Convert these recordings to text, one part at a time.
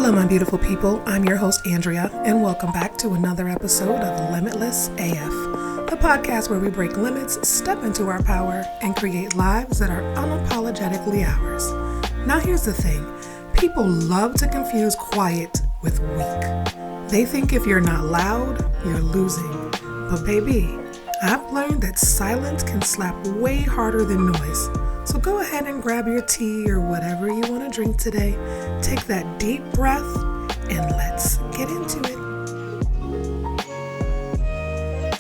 Hello, my beautiful people. I'm your host, Andrea, and welcome back to another episode of Limitless AF, the podcast where we break limits, step into our power, and create lives that are unapologetically ours. Now, here's the thing. People love to confuse quiet with weak. They think if you're not loud, you're losing. But baby, I've learned that silence can slap way harder than noise. So go ahead and grab your tea or whatever you want to drink today. Take that deep breath and let's get into it.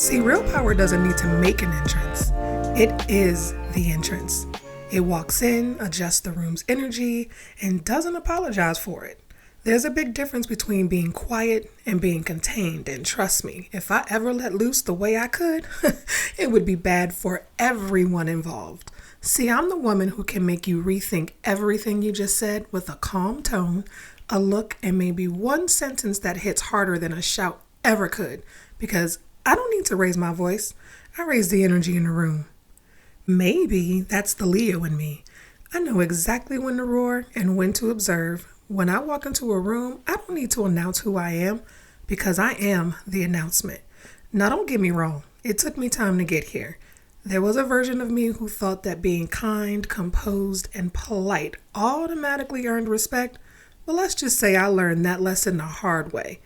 See, real power doesn't need to make an entrance. It is the entrance. It walks in, adjusts the room's energy, and doesn't apologize for it. There's a big difference between being quiet and being contained, and trust me, if I ever let loose the way I could, it would be bad for everyone involved. See, I'm the woman who can make you rethink everything you just said with a calm tone, a look, and maybe one sentence that hits harder than a shout ever could, because I don't need to raise my voice. I raise the energy in the room. Maybe that's the Leo in me. I know exactly when to roar and when to observe. When I walk into a room, I don't need to announce who I am because I am the announcement. Now, don't get me wrong. It took me time to get here. There was a version of me who thought that being kind, composed, and polite automatically earned respect. But let's just say I learned that lesson the hard way.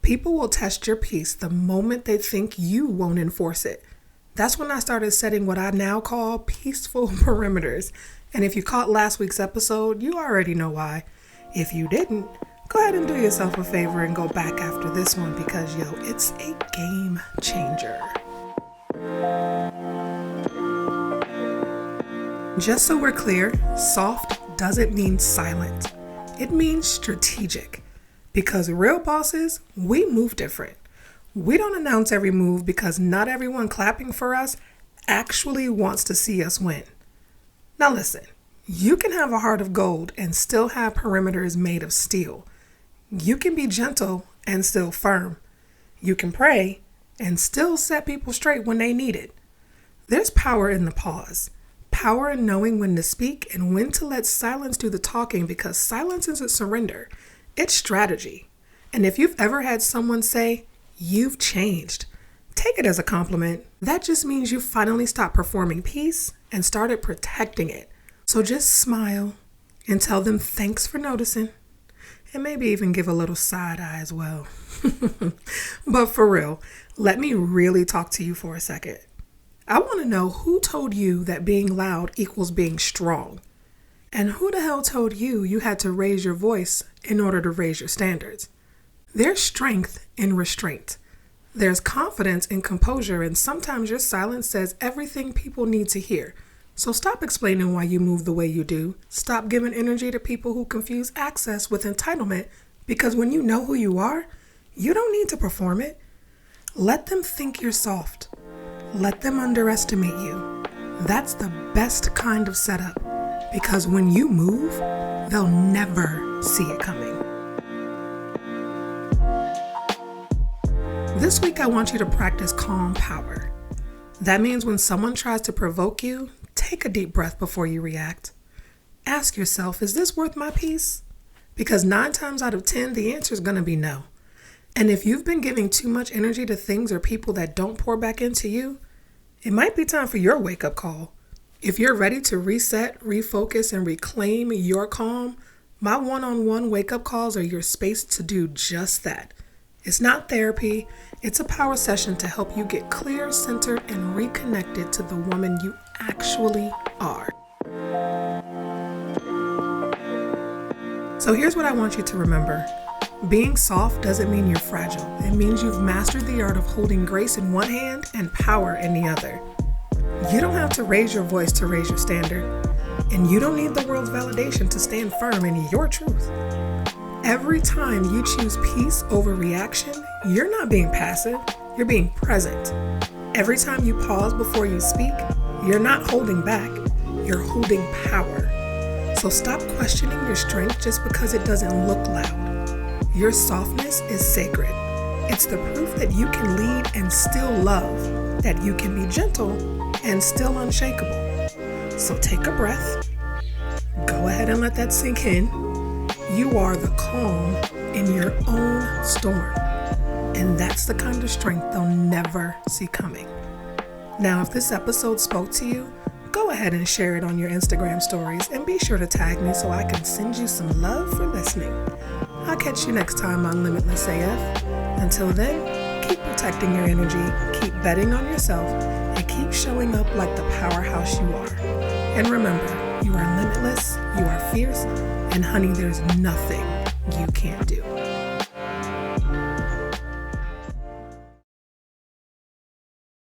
People will test your peace the moment they think you won't enforce it. That's when I started setting what I now call peaceful perimeters. And if you caught last week's episode, you already know why. If you didn't, go ahead and do yourself a favor and go back after this one because, it's a game changer. Just so we're clear, soft doesn't mean silent. It means strategic. Because real bosses, we move different. We don't announce every move because not everyone clapping for us actually wants to see us win. Now listen. You can have a heart of gold and still have perimeters made of steel. You can be gentle and still firm. You can pray and still set people straight when they need it. There's power in the pause. Power in knowing when to speak and when to let silence do the talking because silence isn't surrender. It's strategy. And if you've ever had someone say, "You've changed," take it as a compliment. That just means you finally stopped performing peace and started protecting it. So just smile and tell them thanks for noticing and maybe even give a little side eye as well. But for real, let me really talk to you for a second. I want to know who told you that being loud equals being strong? And who the hell told you you had to raise your voice in order to raise your standards? There's strength in restraint. There's confidence in composure, and sometimes your silence says everything people need to hear. So stop explaining why you move the way you do. Stop giving energy to people who confuse access with entitlement because when you know who you are, you don't need to perform it. Let them think you're soft. Let them underestimate you. That's the best kind of setup because when you move, they'll never see it coming. This week, I want you to practice calm power. That means when someone tries to provoke you, take a deep breath before you react. Ask yourself, is this worth my peace? Because 9 times out of 10, the answer is going to be no. And if you've been giving too much energy to things or people that don't pour back into you, it might be time for your wake-up call. If you're ready to reset, refocus, and reclaim your calm, my one-on-one wake-up calls are your space to do just that. It's not therapy. It's a power session to help you get clear, centered, and reconnected to the woman you actually are. So here's what I want you to remember. Being soft doesn't mean you're fragile. It means you've mastered the art of holding grace in one hand and power in the other. You don't have to raise your voice to raise your standard. And you don't need the world's validation to stand firm in your truth. Every time you choose peace over reaction, you're not being passive, you're being present. Every time you pause before you speak, you're not holding back, you're holding power. So stop questioning your strength just because it doesn't look loud. Your softness is sacred. It's the proof that you can lead and still love, that you can be gentle and still unshakable. So take a breath. Go ahead and let that sink in. You are the calm in your own storm. And that's the kind of strength they'll never see coming. Now, if this episode spoke to you, go ahead and share it on your Instagram stories and be sure to tag me so I can send you some love for listening. I'll catch you next time on Limitless AF. Until then, keep protecting your energy, keep betting on yourself, and keep showing up like the powerhouse you are. And remember, you are limitless, you are fierce, and honey, there's nothing you can't do.